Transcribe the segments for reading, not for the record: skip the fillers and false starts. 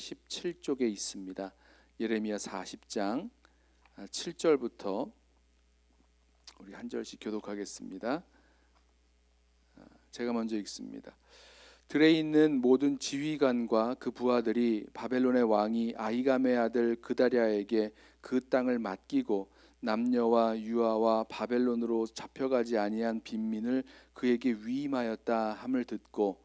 17쪽에 있습니다. 예레미야 40장 7절부터 우리 한 절씩 교독하겠습니다. 제가 먼저 읽습니다. 들에 있는 모든 지휘관과 그 부하들이 바벨론의 왕이 아히감의 아들 그다랴에게 그 땅을 맡기고 남녀와 유아와 바벨론으로 잡혀가지 아니한 빈민을 그에게 위임하였다 함을 듣고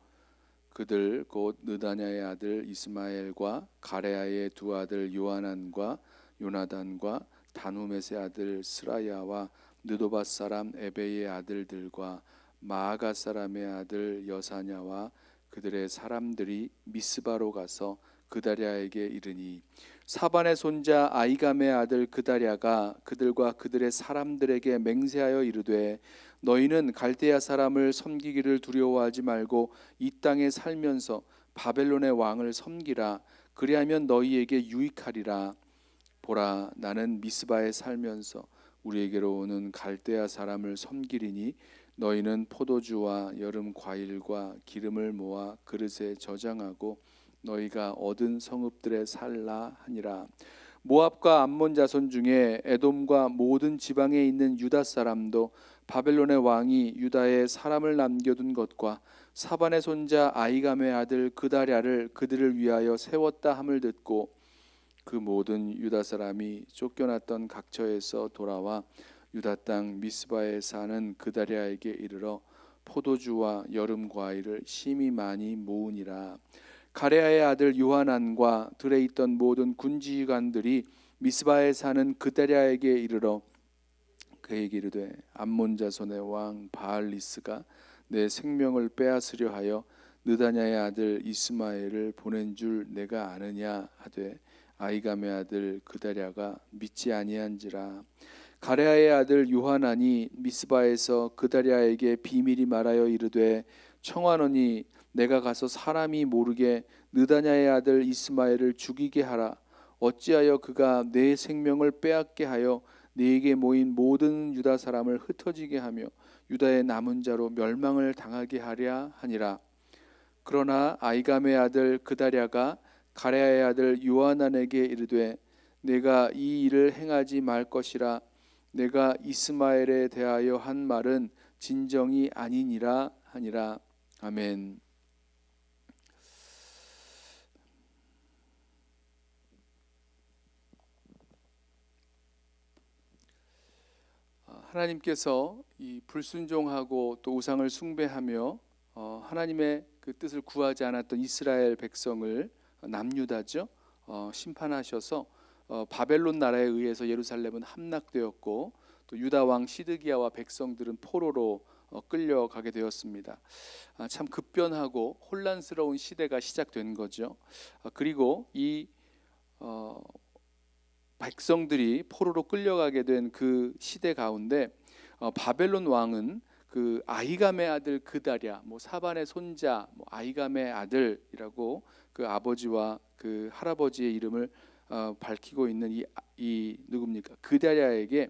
그들 곧 느다냐의 아들 이스마엘과 가레아의 두 아들 요하난과 요나단과 다누멧의 아들 스라야와 느도바 사람 에베의 아들들과 마아가 사람의 아들 여사냐와 그들의 사람들이 미스바로 가서 그다랴에게 이르니 사반의 손자 아히감의 아들 그다랴가 그들과 그들의 사람들에게 맹세하여 이르되 너희는 갈대아 사람을 섬기기를 두려워하지 말고 이 땅에 살면서 바벨론의 왕을 섬기라. 그리하면 너희에게 유익하리라. 보라, 나는 미스바에 살면서 우리에게로 오는 갈대아 사람을 섬기리니 너희는 포도주와 여름 과일과 기름을 모아 그릇에 저장하고 너희가 얻은 성읍들에 살라 하니라. 모압과 암몬 자손 중에 에돔과 모든 지방에 있는 유다 사람도 바벨론의 왕이 유다에 사람을 남겨둔 것과 사반의 손자 아히감의 아들 그다랴를 그들을 위하여 세웠다 함을 듣고 그 모든 유다 사람이 쫓겨났던 각처에서 돌아와 유다 땅 미스바에 사는 그다랴에게 이르러 포도주와 여름 과일을 심히 많이 모으니라. 가레아의 아들 요하난과 들에 있던 모든 군지휘관들이 미스바에 사는 그다랴에게 이르러 그에게 이르되 암몬 자손의 왕 바알리스가 내 생명을 빼앗으려 하여 느다냐의 아들 이스마엘을 보낸 줄 내가 아느냐 하되 아히감의 아들 그다랴가 믿지 아니한지라. 가레아의 아들 요하난이 미스바에서 그다랴에게 비밀이 말하여 이르되 청하노니 내가 가서 사람이 모르게 느다냐의 아들 이스마엘을 죽이게 하라. 어찌하여 그가 내 생명을 빼앗게 하여 네게 모인 모든 유다 사람을 흩어지게 하며 유다의 남은 자로 멸망을 당하게 하랴 하니라. 그러나 아히감의 아들 그다랴가 가레아의 아들 요하난에게 이르되 내가 이 일을 행하지 말 것이라. 내가 이스마엘에 대하여 한 말은 진정이 아니니라 하니라. 아멘. 하나님께서 이 불순종하고 또 우상을 숭배하며 하나님의 그 뜻을 구하지 않았던 이스라엘 백성을 남유다죠 심판하셔서 바벨론 나라에 의해서 예루살렘은 함락되었고 또 유다 왕 시드기야와 백성들은 포로로 끌려가게 되었습니다. 참 급변하고 혼란스러운 시대가 시작된 거죠. 그리고 이 백성들이 포로로 끌려가게 된 그 시대 가운데 바벨론 왕은 그 아히감의 아들 그다랴, 사반의 손자, 아히감의 아들이라고 그 아버지와 그 할아버지의 이름을 밝히고 있는 이 누굽니까? 그다랴에게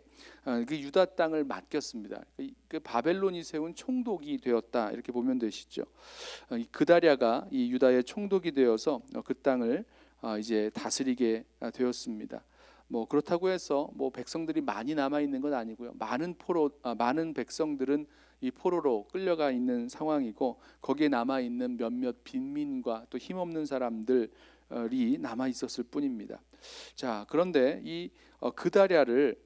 그 유다 땅을 맡겼습니다. 그 바벨론이 세운 총독이 되었다 이렇게 보면 되시죠. 그다랴가 이 유다의 총독이 되어서 그 땅을 이제 다스리게 되었습니다. 그렇다고 해서 백성들이 많이 남아 있는 건 아니고요. 많은 백성들은 이 포로로 끌려가 있는 상황이고 거기에 남아 있는 몇몇 빈민과 또 힘없는 사람들이 남아 있었을 뿐입니다. 자, 그런데 이 그다랴를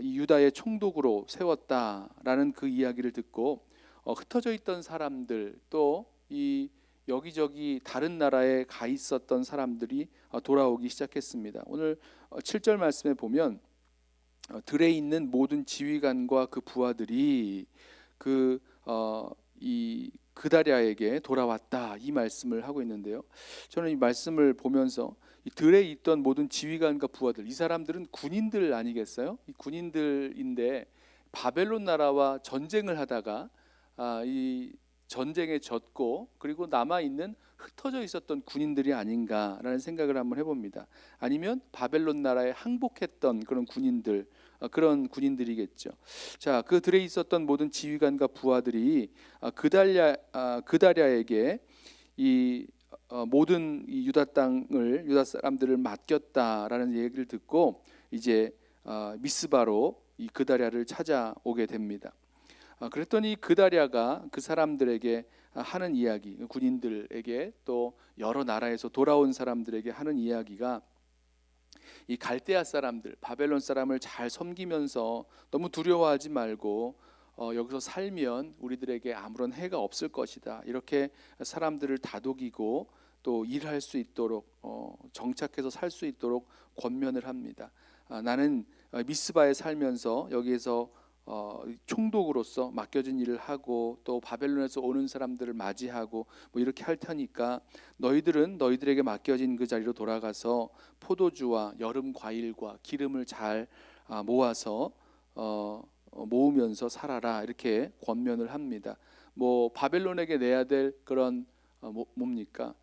이 유다의 총독으로 세웠다라는 그 이야기를 듣고 흩어져 있던 사람들 또 이 여기저기 다른 나라에 가 있었던 사람들이 돌아오기 시작했습니다. 오늘 7절 말씀에 보면 들에 있는 모든 지휘관과 그 부하들이 이 그다랴에게 돌아왔다 이 말씀을 하고 있는데요. 저는 이 말씀을 보면서 이 들에 있던 모든 지휘관과 부하들 이 사람들은 군인들 아니겠어요? 이 군인들인데 바벨론 나라와 전쟁을 하다가 이 전쟁에 졌고 그리고 남아있는 흩어져 있었던 군인들이 아닌가라는 생각을 한번 해봅니다. 아니면 바벨론 나라에 항복했던 그런 군인들이겠죠. 자, 그 들에 있었던 모든 지휘관과 부하들이 그다랴에게 이 모든 이 유다 땅을 유다 사람들을 맡겼다라는 얘기를 듣고 이제 미스바로 이 그다랴를 찾아오게 됩니다. 그랬더니 그다랴가 그 사람들에게 하는 이야기, 군인들에게 또 여러 나라에서 돌아온 사람들에게 하는 이야기가 이 갈대아 사람들, 바벨론 사람을 잘 섬기면서 너무 두려워하지 말고 여기서 살면 우리들에게 아무런 해가 없을 것이다. 이렇게 사람들을 다독이고 또 일할 수 있도록 정착해서 살 수 있도록 권면을 합니다. 나는 미스바에 살면서 여기에서 총독으로서 맡겨진 일을 하고 또 바벨론에서 오는 사람들을 맞이하고 뭐 이렇게 할 테니까 너희들은 너희들에게 맡겨진 그 자리로 돌아가서 포도주와 여름 과일과 기름을 잘 모아서 모으면서 살아라 이렇게 권면을 합니다. 뭐 바벨론에게 내야 될 그런 뭡니까?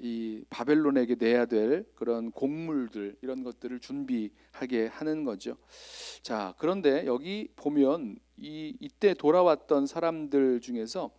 이 바벨론에게 내야 될 그런 곡물들 이런 것들을 준비하게 하는 거죠. 자, 그런데 여기 보면 이때 돌아왔던 사람들 중에서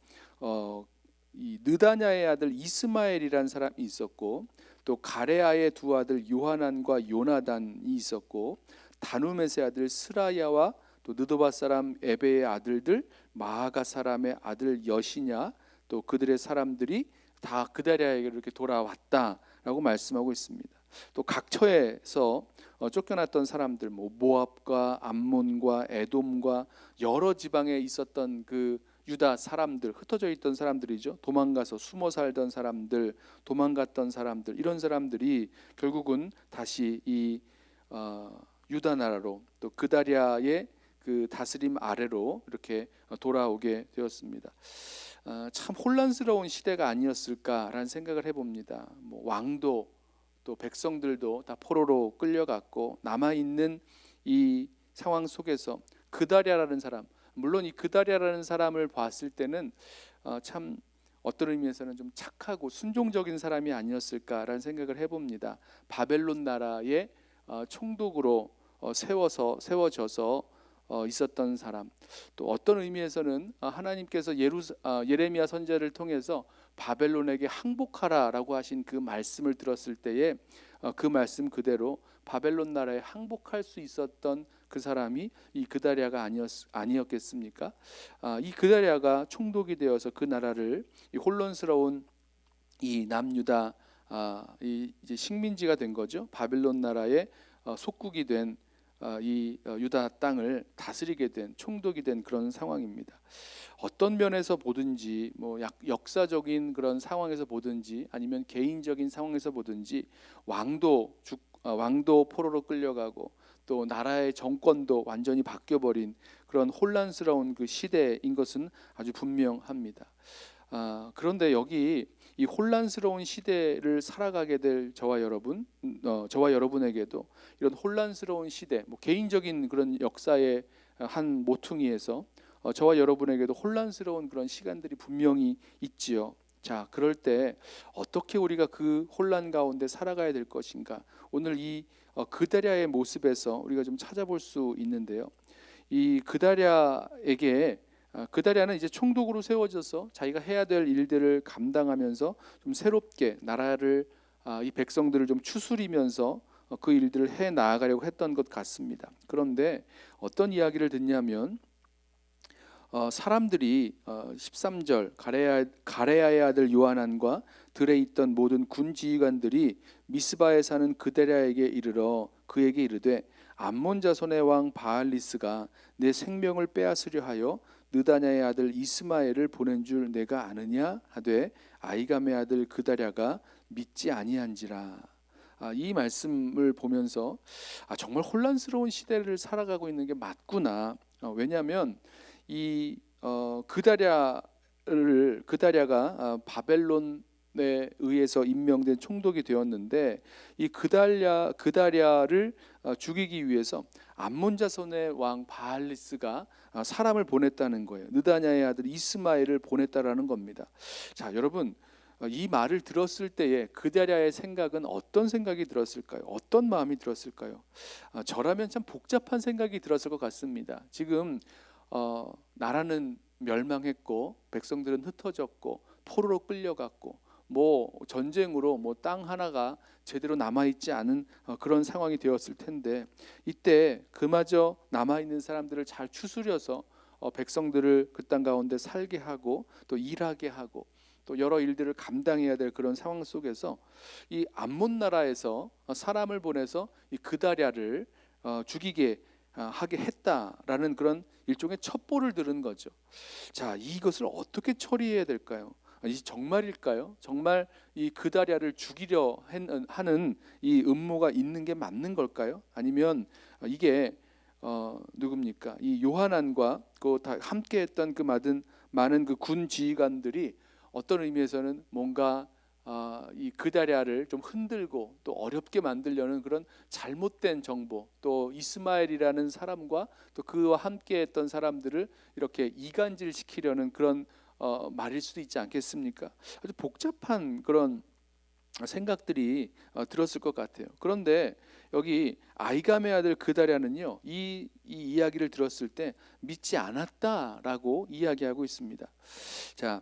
이 느다냐의 아들 이스마엘이라는 사람이 있었고 또 가레아의 두 아들 요하난과 요나단이 있었고 다누메스의 아들 스라야와 또 느도바 사람 에베의 아들들 마아가 사람의 아들 여시냐 또 그들의 사람들이 다 그다랴에게 이렇게 돌아왔다라고 말씀하고 있습니다. 또 각처에서 쫓겨났던 사람들, 뭐 모압과 암몬과 에돔과 여러 지방에 있었던 그 유다 사람들, 흩어져 있던 사람들이죠. 도망가서 숨어 살던 사람들, 도망갔던 사람들, 이런 사람들이 결국은 다시 이 유다 나라로 또 그다랴의 그 다스림 아래로 이렇게 돌아오게 되었습니다. 참 혼란스러운 시대가 아니었을까라는 생각을 해봅니다. 뭐 왕도 또 백성들도 다 포로로 끌려갔고 남아있는 이 상황 속에서 그다랴라는 사람, 물론 이 그다랴라는 사람을 봤을 때는 참 어떤 의미에서는 좀 착하고 순종적인 사람이 아니었을까라는 생각을 해봅니다. 바벨론 나라의 총독으로 세워져서 있었던 사람, 또 어떤 의미에서는 하나님께서 예레미야 선지자를 통해서 바벨론에게 항복하라라고 하신 그 말씀을 들었을 때에 그 말씀 그대로 바벨론 나라에 항복할 수 있었던 그 사람이 이 그다랴가 아니었겠습니까? 이 그다랴가 총독이 되어서 그 나라를 이 혼란스러운 이 남유다 이제 식민지가 된 거죠. 바벨론 나라의 속국이 된 이 유다 땅을 다스리게 된 총독이 된 그런 상황입니다. 어떤 면에서 보든지 뭐 역사적인 그런 상황에서 보든지 아니면 개인적인 상황에서 보든지 왕도 포로로 끌려가고 또 나라의 정권도 완전히 바뀌어버린 그런 혼란스러운 그 시대인 것은 아주 분명합니다. 그런데 여기 이 혼란스러운 시대를 살아가게 될 저와 여러분에게도 이런 혼란스러운 시대, 뭐 개인적인 그런 역사의 한 모퉁이에서 저와 여러분에게도 혼란스러운 그런 시간들이 분명히 있지요. 자, 그럴 때 어떻게 우리가 그 혼란 가운데 살아가야 될 것인가? 오늘 이 그다랴의 모습에서 우리가 좀 찾아볼 수 있는데요. 이 그다랴는 이제 총독으로 세워져서 자기가 해야 될 일들을 감당하면서 좀 새롭게 나라를 이 백성들을 좀 추스리면서 그 일들을 해 나아가려고 했던 것 같습니다. 그런데 어떤 이야기를 듣냐면 사람들이 13절 가레야의 아들 요하난과 들에 있던 모든 군 지휘관들이 미스바에 사는 그다랴에게 이르러 그에게 이르되 암몬 자손의 왕 바알리스가 내 생명을 빼앗으려 하여 느다냐의 아들 이스마엘을 보낸 줄 내가 아느냐 하되 아이감의 아들 그다랴가 믿지 아니한지라. 이 말씀을 보면서 정말 혼란스러운 시대를 살아가고 있는 게 맞구나. 왜냐하면 이 그다랴가 바벨론에 의해서 임명된 총독이 되었는데 이 그다랴를 죽이기 위해서 암몬 자손의 왕 바알리스가 사람을 보냈다는 거예요. 느다냐의 아들 이스마엘을 보냈다라는 겁니다. 자, 여러분, 이 말을 들었을 때에 그다랴의 생각은 어떤 생각이 들었을까요? 어떤 마음이 들었을까요? 저라면 참 복잡한 생각이 들었을 것 같습니다. 지금 나라는 멸망했고 백성들은 흩어졌고 포로로 끌려갔고 뭐 전쟁으로 뭐 땅 하나가 제대로 남아 있지 않은 그런 상황이 되었을 텐데, 이때 그마저 남아 있는 사람들을 잘 추스려서 백성들을 그 땅 가운데 살게 하고 또 일하게 하고 또 여러 일들을 감당해야 될 그런 상황 속에서 이 암몬 나라에서 사람을 보내서 이 그다랴를 죽이게 하게 했다라는 그런 일종의 첩보를 들은 거죠. 자, 이것을 어떻게 처리해야 될까요? 이 정말일까요? 정말 이 그다랴를 죽이려 하는 이 음모가 있는 게 맞는 걸까요? 아니면 이게 누굽니까? 이 요하난과 그 다 함께했던 그 많은 그 군 지휘관들이 어떤 의미에서는 뭔가 이 그다랴를 좀 흔들고 또 어렵게 만들려는 그런 잘못된 정보, 또 이스마엘이라는 사람과 또 그와 함께했던 사람들을 이렇게 이간질시키려는 그런 말일 수도 있지 않겠습니까? 아주 복잡한 그런 생각들이 들었을 것 같아요. 그런데 여기 아이감의 아들 그다랴는요, 이 이야기를 들었을 때 믿지 않았다라고 이야기하고 있습니다. 자,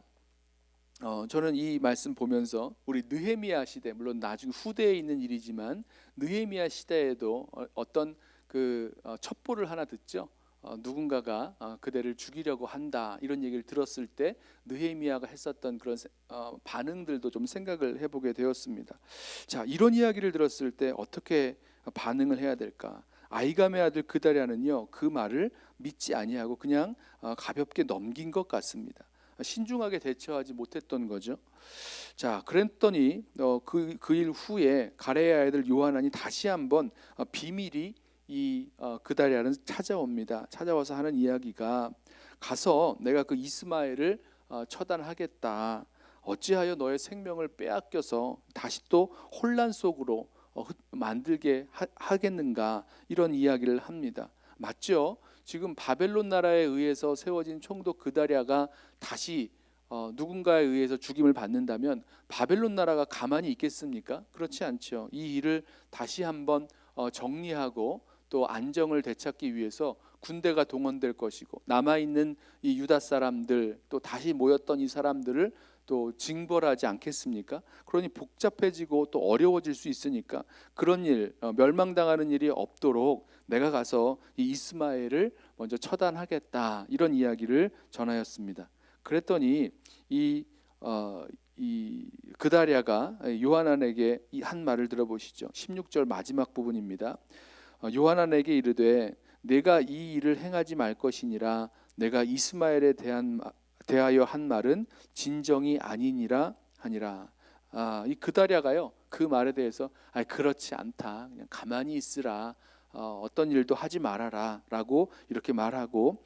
저는 이 말씀 보면서 우리 느헤미야 시대, 물론 나중 후대에 있는 일이지만 느헤미야 시대에도 어떤 그 첩보를 하나 듣죠. 누군가가 그대를 죽이려고 한다, 이런 얘기를 들었을 때 느헤미야가 했었던 그런 반응들도 좀 생각을 해보게 되었습니다. 자, 이런 이야기를 들었을 때 어떻게 반응을 해야 될까? 아이감의 아들 그다랴는요, 그 말을 믿지 아니하고 그냥 가볍게 넘긴 것 같습니다. 신중하게 대처하지 못했던 거죠. 자, 그랬더니 그 일 후에 가레의 아들 요하난이 다시 한번 비밀이 이 그다랴를 찾아옵니다. 찾아와서 하는 이야기가, 가서 내가 그 이스마엘을 처단하겠다. 어찌하여 너의 생명을 빼앗겨서 다시 또 혼란 속으로 만들게 하겠는가, 이런 이야기를 합니다. 맞죠? 지금 바벨론 나라에 의해서 세워진 총독 그다랴가 다시 누군가에 의해서 죽임을 받는다면 바벨론 나라가 가만히 있겠습니까? 그렇지 않죠. 이 일을 다시 한번 정리하고 또 안정을 되찾기 위해서 군대가 동원될 것이고, 남아있는 이 유다 사람들, 또 다시 모였던 이 사람들을 또 징벌하지 않겠습니까? 그러니 복잡해지고 또 어려워질 수 있으니까 그런 일, 멸망당하는 일이 없도록 내가 가서 이 이스마엘을 먼저 처단하겠다, 이런 이야기를 전하였습니다. 그랬더니 이 그다랴가 요하난에게 한 말을 들어보시죠. 16절 마지막 부분입니다. 요하난에게 이르되 내가 이 일을 행하지 말 것이니라. 내가 이스마엘에 대하여 한 말은 진정이 아니니라 하니라. 이 그다랴가요, 그 말에 대해서 그렇지 않다, 그냥 가만히 있으라, 어떤 일도 하지 말아라 라고 이렇게 말하고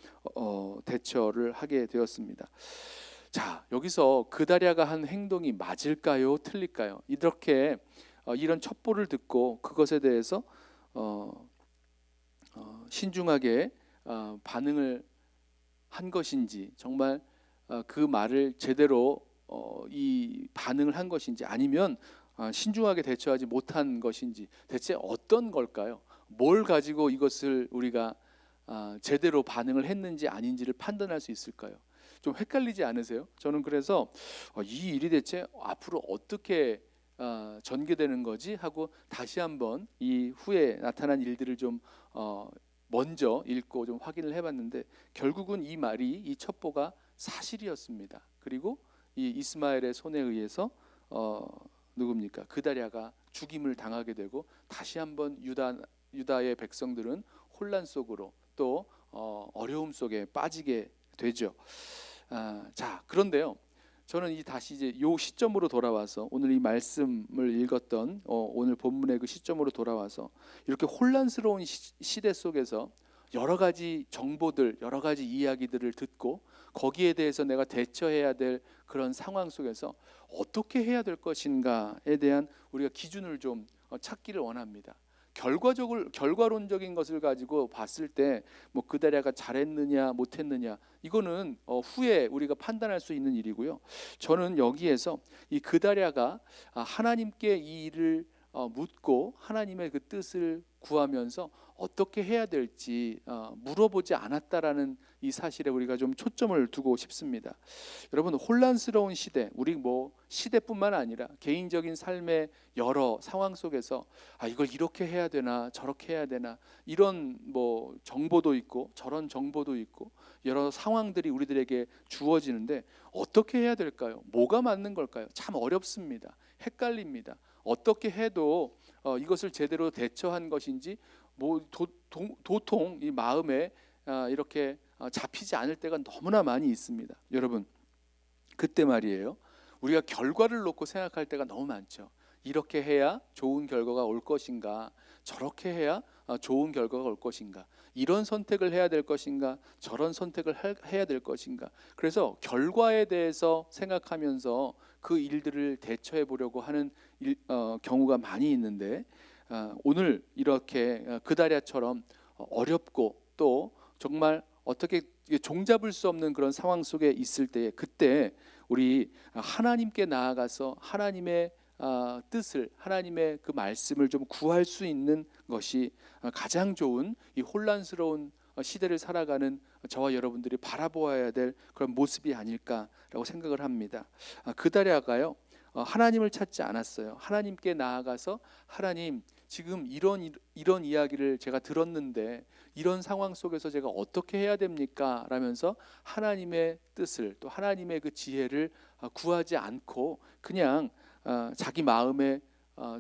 대처를 하게 되었습니다. 자, 여기서 그다랴가 한 행동이 맞을까요, 틀릴까요? 이렇게 이런 첩보를 듣고 그것에 대해서 신중하게 반응을 한 것인지, 정말 그 말을 제대로 이 반응을 한 것인지, 아니면 신중하게 대처하지 못한 것인지, 대체 어떤 걸까요? 뭘 가지고 이것을 우리가 제대로 반응을 했는지 아닌지를 판단할 수 있을까요? 좀 헷갈리지 않으세요? 저는 그래서 이 일이 대체 앞으로 어떻게 전개되는 거지 하고 다시 한번 이 후에 나타난 일들을 좀 먼저 읽고 좀 확인을 해봤는데, 결국은 이 말이, 이 첩보가 사실이었습니다. 그리고 이 이스마엘의 손에 의해서 누굽니까? 그다랴가 죽임을 당하게 되고, 다시 한번 유다의 백성들은 혼란 속으로 또 어려움 속에 빠지게 되죠. 자, 그런데요, 저는 다시 이제 요 시점으로 돌아와서 오늘 이 말씀을 읽었던 오늘 본문의 그 시점으로 돌아와서 이렇게 혼란스러운 시대 속에서 여러 가지 정보들, 여러 가지 이야기들을 듣고 거기에 대해서 내가 대처해야 될 그런 상황 속에서 어떻게 해야 될 것인가에 대한 우리가 기준을 좀 찾기를 원합니다. 결과론적인 것을 가지고 봤을 때 뭐 그다랴가 잘했느냐 못했느냐, 이거는 후에 우리가 판단할 수 있는 일이고요. 저는 여기에서 이 그다랴가 하나님께 이 일을 묻고 하나님의 그 뜻을 구하면서 어떻게 해야 될지 물어보지 않았다라는 이 사실에 우리가 좀 초점을 두고 싶습니다. 여러분, 혼란스러운 시대, 우리 시대뿐만 아니라 개인적인 삶의 여러 상황 속에서 이걸 이렇게 해야 되나 저렇게 해야 되나, 이런 정보도 있고 저런 정보도 있고 여러 상황들이 우리들에게 주어지는데 어떻게 해야 될까요? 뭐가 맞는 걸까요? 참 어렵습니다. 헷갈립니다. 어떻게 해도 이것을 제대로 대처한 것인지 도통 이 마음에 이렇게 잡히지 않을 때가 너무나 많이 있습니다. 여러분, 그때 말이에요, 우리가 결과를 놓고 생각할 때가 너무 많죠. 이렇게 해야 좋은 결과가 올 것인가, 저렇게 해야 좋은 결과가 올 것인가, 이런 선택을 해야 될 것인가, 저런 선택을 해야 될 것인가. 그래서 결과에 대해서 생각하면서 그 일들을 대처해 보려고 하는 경우가 많이 있는데, 오늘 이렇게 그다랴처럼 어렵고 또 정말 어떻게 종잡을 수 없는 그런 상황 속에 있을 때에, 그때 우리 하나님께 나아가서 하나님의 뜻을, 하나님의 그 말씀을 좀 구할 수 있는 것이 가장 좋은, 이 혼란스러운 시대를 살아가는 저와 여러분들이 바라보아야 될 그런 모습이 아닐까라고 생각을 합니다. 그다랴가요, 하나님을 찾지 않았어요. 하나님께 나아가서 하나님, 지금 이런 이야기를 제가 들었는데 이런 상황 속에서 제가 어떻게 해야 됩니까? 라면서 하나님의 뜻을, 또 하나님의 그 지혜를 구하지 않고 그냥 자기 마음에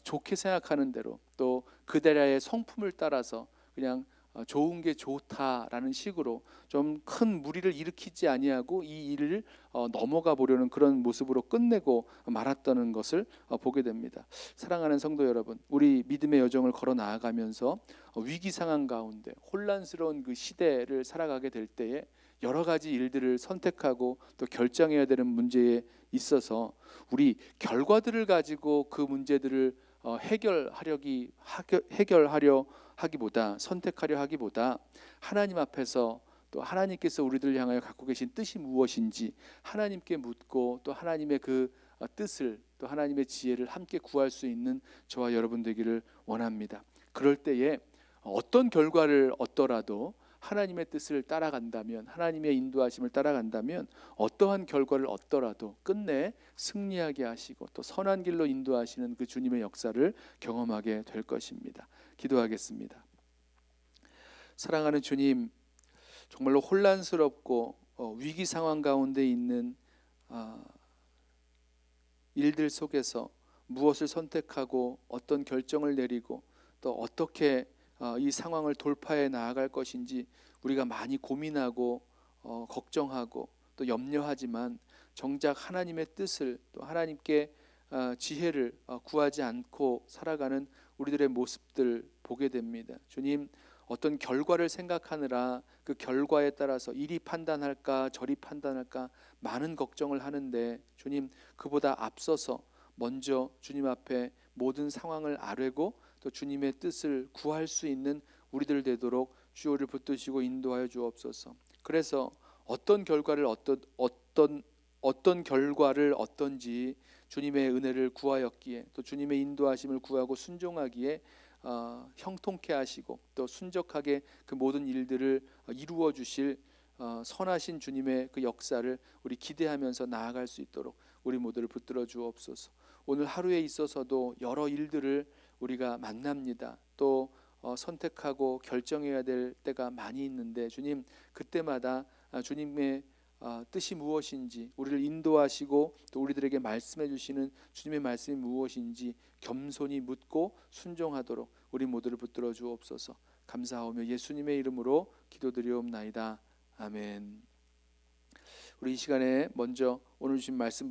좋게 생각하는 대로, 또 그대라의 성품을 따라서 그냥 좋은 게 좋다라는 식으로 좀 큰 무리를 일으키지 아니하고 이 일을 넘어가 보려는 그런 모습으로 끝내고 말았다는 것을 보게 됩니다. 사랑하는 성도 여러분, 우리 믿음의 여정을 걸어 나아가면서 위기 상황 가운데 혼란스러운 그 시대를 살아가게 될 때에 여러 가지 일들을 선택하고 또 결정해야 되는 문제에 있어서 우리 결과들을 가지고 그 문제들을 해결하려 하기보다, 선택하려 하기보다 하나님 앞에서 또 하나님께서 우리들 향하여 갖고 계신 뜻이 무엇인지 하나님께 묻고, 또 하나님의 그 뜻을, 또 하나님의 지혜를 함께 구할 수 있는 저와 여러분 되기를 원합니다. 그럴 때에 어떤 결과를 얻더라도 하나님의 뜻을 따라간다면, 하나님의 인도하심을 따라간다면 어떠한 결과를 얻더라도 끝내 승리하게 하시고 또 선한 길로 인도하시는 그 주님의 역사를 경험하게 될 것입니다. 기도하겠습니다. 사랑하는 주님, 정말로 혼란스럽고 위기 상황 가운데 있는 일들 속에서 무엇을 선택하고 어떤 결정을 내리고 또 어떻게 이 상황을 돌파해 나아갈 것인지 우리가 많이 고민하고 걱정하고 또 염려하지만, 정작 하나님의 뜻을, 또 하나님께 지혜를 구하지 않고 살아가는 우리들의 모습들 보게 됩니다. 주님, 어떤 결과를 생각하느라 그 결과에 따라서 이리 판단할까 저리 판단할까 많은 걱정을 하는데, 주님, 그보다 앞서서 먼저 주님 앞에 모든 상황을 아뢰고 또 주님의 뜻을 구할 수 있는 우리들 되도록 주여를 붙드시고 인도하여 주옵소서. 그래서 어떤 결과를 얻든지 주님의 은혜를 구하였기에, 또 주님의 인도하심을 구하고 순종하기에 형통케 하시고 또 순적하게 그 모든 일들을 이루어 주실 선하신 주님의 그 역사를 우리 기대하면서 나아갈 수 있도록 우리 모두를 붙들어 주옵소서. 오늘 하루에 있어서도 여러 일들을 우리가 만납니다. 또 선택하고 결정해야 될 때가 많이 있는데, 주님, 그때마다 주님의 뜻이 무엇인지 우리를 인도하시고 또 우리들에게 말씀해 주시는 주님의 말씀이 무엇인지 겸손히 묻고 순종하도록 우리 모두를 붙들어 주옵소서. 감사하오며 예수님의 이름으로 기도드리옵나이다. 아멘. 우리 이 시간에 먼저 오늘 주신 말씀부터